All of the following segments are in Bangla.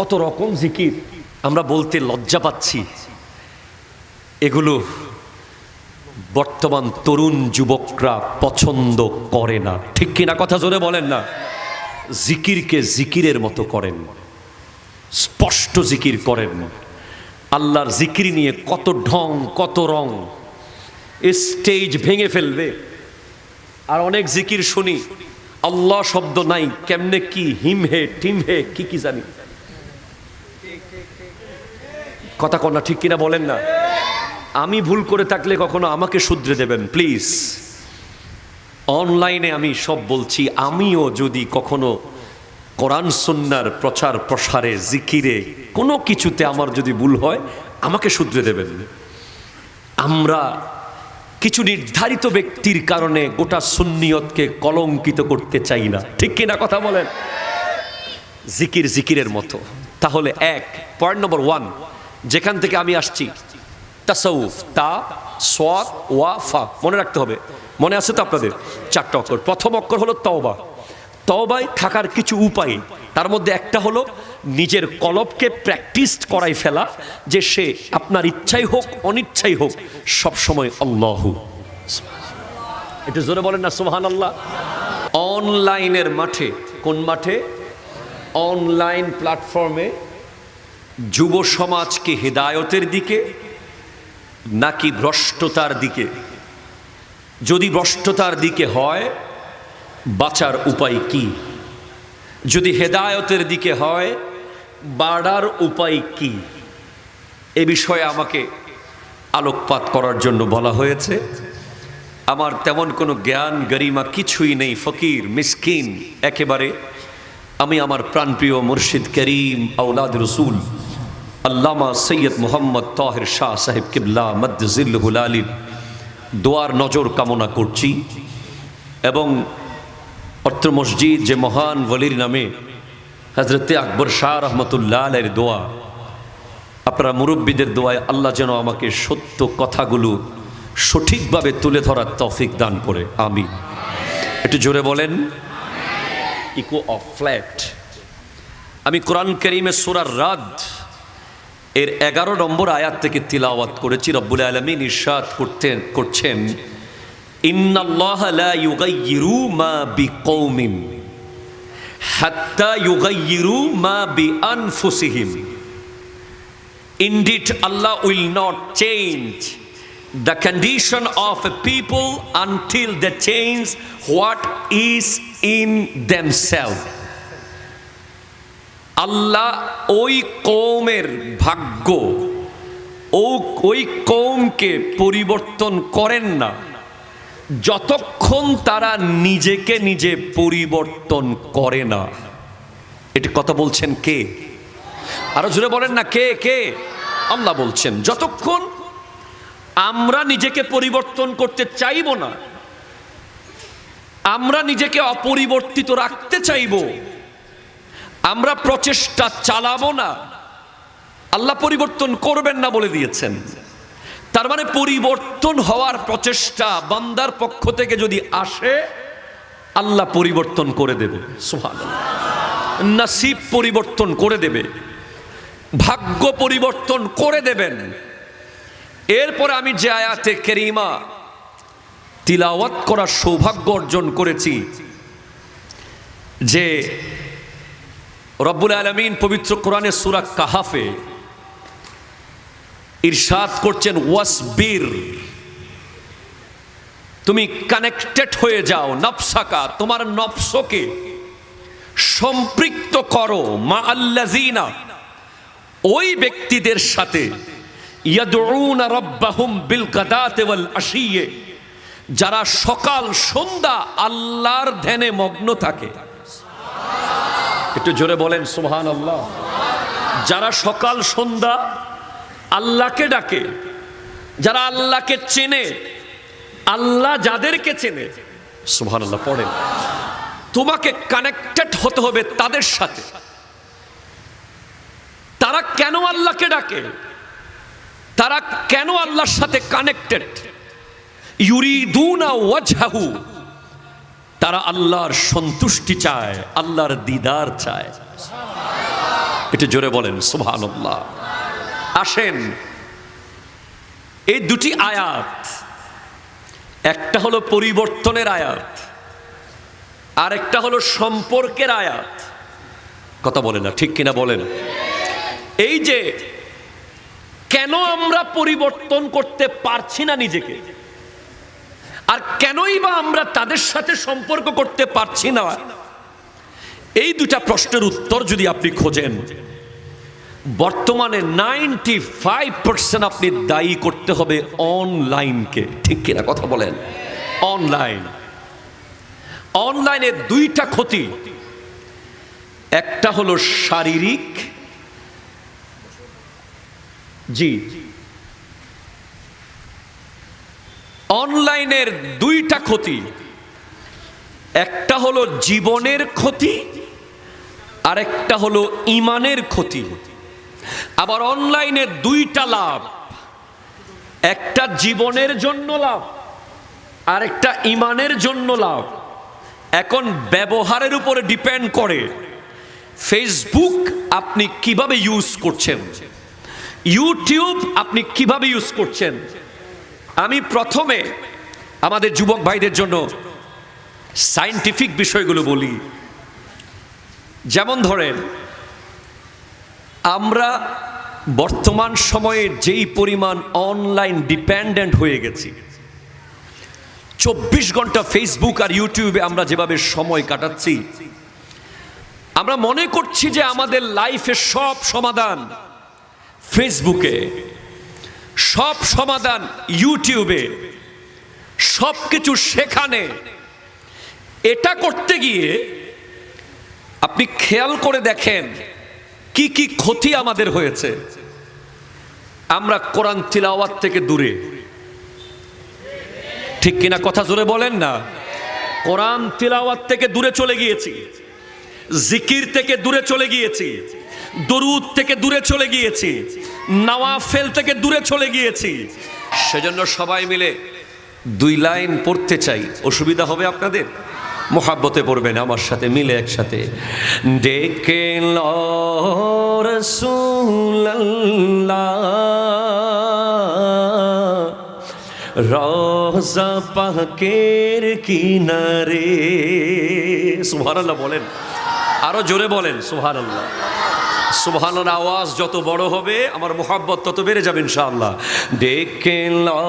কত রকম জিকির আমরা বলতে লজ্জা পাচ্ছি। এগুলো বর্তমান তরুণ যুবকরা পছন্দ করে না, ঠিক কিনা? কথা জোরে বলেন না। জিকিরকে জিকিরের মতো করেন, স্পষ্ট জিকির করেন। আল্লাহর জিকির নিয়ে কত ঢং কত রং, স্টেজ ভেঙে ফেলবে। আর অনেক জিকির শুনি আল্লাহ শব্দ নাই, কেমনে কি হিম হে টিম হে কি কি জানি। কথা কন্যা ঠিক কিনা বলেন না। আমি ভুল করে থাকলে কখনো আমাকে শুধরে দেবেন প্লিজ। অনলাইনে আমি সব বলছি, আমিও যদি কখনো কোরআন সুন্নাহর প্রচার প্রসারে জিকিরে কোনো কিছুতে আমার যদি ভুল হয় আমাকে শুধরে দেবেন। আমরা কিছু নির্ধারিত ব্যক্তির কারণে গোটা সুন্নিয়তকে কলঙ্কিত করতে চাই না, ঠিক কিনা কথা বলেন। জিকির জিকিরের মতো। তাহলে এক পয়েন্ট নম্বর 1 যেখান থেকে আমি আসছি, তাসাউফ, তা সাদ ওয়া ফা, মনে রাখতে হবে। মনে আছে তো আপনাদের? 4টা অক্ষর। প্রথম অক্ষর হলো তওবা। তওবায় থাকার কিছু উপায়, তার মধ্যে একটা হলো নিজের কলবকে প্র্যাকটিস করাই ফেলা, যে সে আপনার ইচ্ছাই হোক অনিচ্ছাই হোক সবসময় আল্লাহু। একটু জোরে বলেন না সুবহানাল্লাহ। অনলাইনের মাঠে, কোন মাঠে? অনলাইন প্ল্যাটফর্মে যুব সমাজকে হেদায়তের দিকে নাকি ভ্রষ্টতার দিকে? যদি ভ্রষ্টতার দিকে হয় বাঁচার উপায় কি? যদি হেদায়তের দিকে হয় বাড়ার উপায় কি? এ বিষয়ে আমাকে আলোকপাত করার জন্য বলা হয়েছে। আমার তেমন কোনো জ্ঞান গরিমা কিছুই নেই, ফকির মিসকিন একেবারে। আমি আমার প্রাণপ্রিয় মুর্শিদ করিম আওলাদ রসুল আল্লামা সৈয়দ মোহাম্মদ তাহের শাহ সাহেব কিবলা মদ্দিজিল্লুহুল আলী দোয়ার নজর কামনা করছি। এবং অত্র মসজিদ যে মহান ওলির নামে হযরতে আকবর শাহ রহমতুল্লাহ আলাইহির দোয়া, আপনারা মুরব্বীদের দোয়ায় আল্লাহ যেন আমাকে সত্য কথাগুলো সঠিকভাবে তুলে ধরার তৌফিক দান করে, আমিন। একটু জোরে বলেন। Echo of flat. আমি কোরআন কারীমে সূরা রাদ এর 11 নম্বর আয়াত থেকে তিলাওয়াত করেছি। রব্বুল আলামিন ইরশাদ করছেন, ইন্নাল্লাহা লা ইউগাইয়িরু মা বিকওমিন হাত্তা ইউগাইয়িরু মা বিআনফুসিহিম। Indeed, Allah will not change the condition of a people until they change what is in themselves. আল্লাহ ওই কওমের ভাগ্য, ওই কওমকে পরিবর্তন করেন না যতক্ষণ তারা নিজেকে নিজে পরিবর্তন করে না। এটা কথা বলছেন কে? আরো জোরে বলেন না, কে? কে? আল্লাহ বলছেন যতক্ষণ আমরা নিজেকে পরিবর্তন করতে চাইব না, আমরা নিজেকে অপরিবর্তিত রাখতে চাইব, আমরা প্রচেষ্টা চালাবো না, আল্লাহ পরিবর্তন করবেন না বলে দিয়েছেন। তার মানে পরিবর্তন হওয়ার প্রচেষ্টা বান্দার পক্ষ থেকে যদি আসে আল্লাহ পরিবর্তন করে দেবে। সুবহানাল্লাহ। নসিব পরিবর্তন করে দেবে, ভাগ্য পরিবর্তন করে দেবেন। এরপরে আমি যে আয়াতে কারীমা তিলাওয়াত করার সৌভাগ্য অর্জন করেছি, যে রব্বুল আলামিন পবিত্র কোরআনের সূরা কাহাফে ইরশাদ করছেন, ওয়াসবির, তুমি কানেক্টেড হয়ে যাও, নফসাকা, তোমার নফসকে সম্পৃক্ত করো, মা আল্লাযিনা, ওই ব্যক্তিদের সাথে, ইয়াদউনা রাব্বাহুম বিল গাদাতি ওয়াল আশিয়্যি, যারা সকাল সন্ধ্যা আল্লাহর ধ্যানে মগ্ন থাকে। একটু জোরে বলেন সুবহানাল্লাহ। যারা সকাল সন্ধ্যা আল্লাহকে ডাকে, যারা আল্লাহকে চেনে, আল্লাহ যাদেরকে চেনে, সুবহানাল্লাহ পড়েন। তোমাকে কানেক্টেড হতে হবে তাদের সাথে। তারা কেন আল্লাহকে ডাকে? তারা কেন আল্লাহর সাথে কানেক্টেড? ইউরিদুনা ওয়াজহাহু, তারা আল্লাহর সন্তুষ্টি চায়, আল্লাহর দিদার চায়। একটু জোরে বলেন সুবহানাল্লাহ। আসেন, এই দুটি আয়াত, একটা হলো পরিবর্তনের আয়াত, আর একটা হলো সম্পর্কের আয়াত। কথা বলেন না, ঠিক কিনা বলেন? এই যে কেন আমরা পরিবর্তন করতে পারছি না নিজেকে, আর কেনই বা আমরা তাদের সাথে সম্পর্ক করতে পারছি না, এই দুটা প্রশ্নের উত্তর যদি আপনি খোঁজেন, বর্তমানে 95% আপনি দায়ী করতে হবে অনলাইনকে। ঠিক কিনা কথা বলেন? অনলাইনের দুইটা ক্ষতি, একটা হলো শারীরিক, জি, অনলাইনের দুইটা ক্ষতি, একটা হলো জীবনের ক্ষতি, আর একটা হলো ঈমানের ক্ষতি। আবার অনলাইনে দুইটা লাভ, একটা জীবনের জন্য লাভ, আর একটা ঈমানের জন্য লাভ। এখন ব্যবহারের উপরে ডিপেন্ড করে ফেসবুক আপনি কিভাবে ইউজ করছেন, ইউটিউব আপনি কিভাবে ইউজ করছেন। আমি প্রথমে আমাদের যুবক ভাইদের জন্য সায়েন্টিফিক বিষয়গুলো বলি। যেমন ধরেন, আমরা বর্তমান সময়ে যেই পরিমাণ অনলাইন ডিপেন্ডেন্ট হয়ে গেছি, 24 ঘন্টা ফেসবুক আর ইউটিউবে আমরা যেভাবে সময় কাটাচ্ছি, আমরা মনে করছি যে আমাদের লাইফের সব সমাধান ফেসবুকে, সব সমাধান ইউটিউবে, সব কিছু সেখানে। এটা করতে গিয়ে আপনি খেয়াল করে দেখেন কি কি ক্ষতি আমাদের হয়েছে। আমরা কোরআন তিলাওয়াত থেকে দূরে, ঠিক কিনা কথা জোরে বলেন না? কোরআন তিলাওয়াত থেকে দূরে চলে গিয়েছি, জিকির থেকে দূরে চলে গিয়েছি, দরুদ থেকে দূরে চলে গিয়েছি, নওয়াফেল থেকে দূরে চলে গিয়েছি। সেজন্য সবাই মিলে 2 লাইন পড়তে চাই। অসুবিধা হবে আপনাদের? মোহাব্বতে পড়বেন আমার সাথে মিলে একসাথে। ডেকে লো রাসূলুল্লাহ রওজা পাকের কিনারে। সুবহানাল্লাহ বলেন, আরো জোরে বলেন সুবহানাল্লাহ। সুবহানাল্লাহ আওয়াজ যত বড় হবে আমার মোহাব্বত তত বেড়ে যাবে ইনশাআল্লাহ। ডেকে লো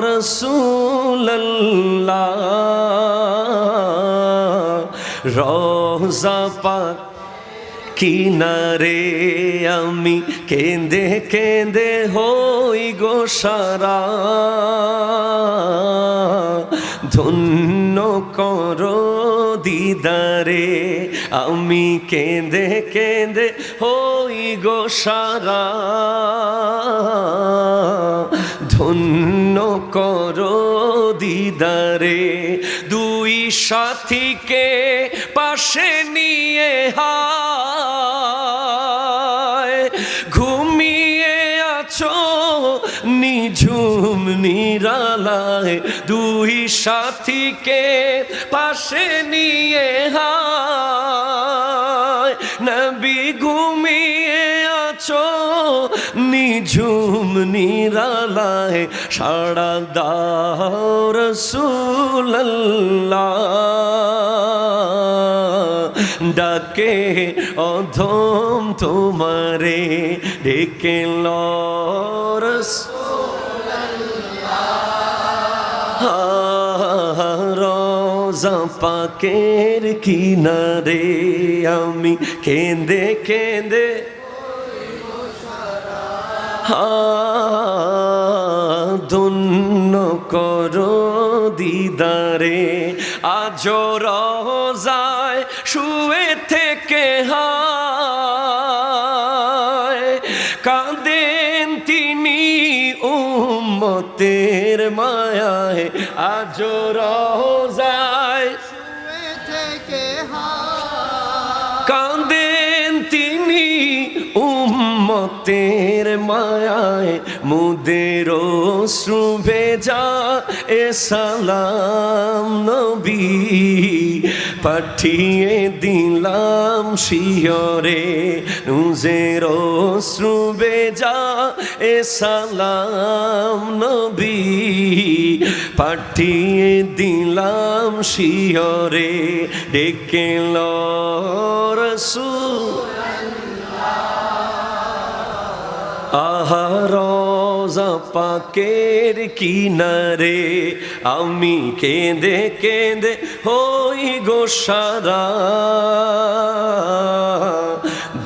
রাসূলুল্লাহ রওজা পাক কিনারে, আমি কেঁদে কেঁদে হই গো সারা, ধন্য করো দিদারে, আমি কেঁদে কেঁদে হই গো সারা, ধন্য করো দিদারে। 2 সাথীকে পাশে নিয়ে হায় ঘুমিয়ে আছো নিঝুম নিরালায়, 2 সাথীকে পাশে নিয়ে হায় নবী ঘুমিয়ে আছো নিঝুম নিরালায়, সাড়া দাও রাসূলুল্লাহ ডাকে অধম তোমারে, ডেকে লো রাসূলুল্লাহ রওজা পাকের কিনারে, আমি কেঁদে কেঁদে ধন্য করো দিদারে, আজ রওজায় শুয়ে থেকে হায় কাঁদেন তিনি উম্মতের মায়ায়, আজ রওজায় শুয়ে থেকে হায় কাঁদেন তিনি উম্মতের মায়ায় মুদের অশ্রু ভেজা এ সালাম নবী পাঠিয়ে দিলাম শিয়রে নুজের অশ্রু ভেজা এ সালাম নবী পাঠিয়ে দিলাম শিয়রে ডেকে লো রাসূল আহা রোজা পাকের কিনারে আমি কেঁদে কেঁদে হই গো সারা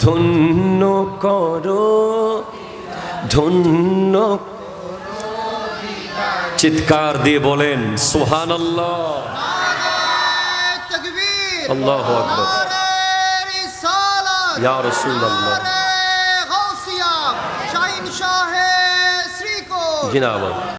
ধন্য করো ধন্য চিৎকার দিয়ে বলেন সুবহানাল্লাহ আল্লাহু আকবার ইয়া রাসূলুল্লাহ জিনাবাদ